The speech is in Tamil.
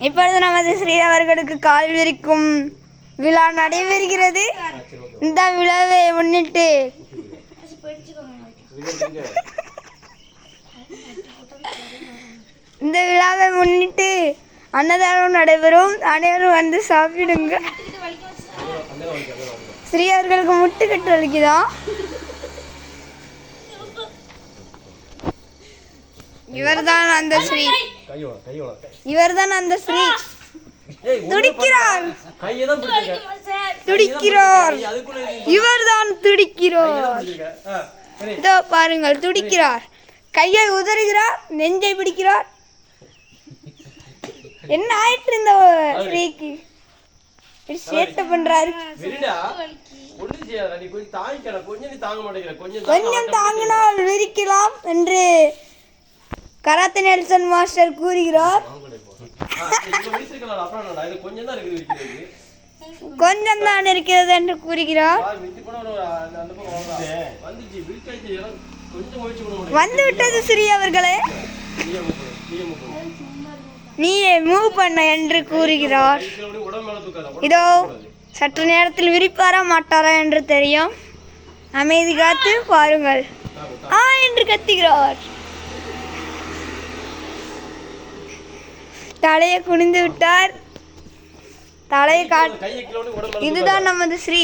இப்பொழுது நமது ஸ்ரீ அவர்களுக்கு கால் விரிக்கும் விழா நடைபெறுகிறது. இந்த விழாவை முன்னிட்டு அன்னதானம் நடைபெறும். அனைவரும் வந்து சாப்பிடுங்க. ஸ்ரீ அவர்களுக்கு முட்டுக்கட்டு வலிக்குதான். இவர்தான் அந்த ஸ்ரீ. துடிக்கிறார். இவர்தான் துடிக்கிறார். இதோ பாருங்கள், துடிக்கிறார். கையை உதறுகிறார், நெஞ்சை பிடிக்கிறார். என்ன ஆயிட்டு இந்த ஸ்ரீக்கு? சேட்டை பண்றாரு. கொஞ்சம் தாங்கினால் விரிக்கலாம் என்று கராத்தே நெல்சன் மாஸ்டர் கூறுகிறார். கொஞ்சம் தான் இருக்கிறது என்று கூறுகிறார். வந்துவிட்டது ஸ்ரீ அவர்களே, நீயே மூவ் பண்ண என்று கூறுகிறார். இதோ சற்று நேரத்தில் விரிப்பாரா மாட்டாரா என்று தெரியும். அமைதி காத்து பாருங்கள். என்று கத்துகிறார். தலையை குனிந்து விட்டார். தலையை இதுதான் நமது ஸ்ரீ.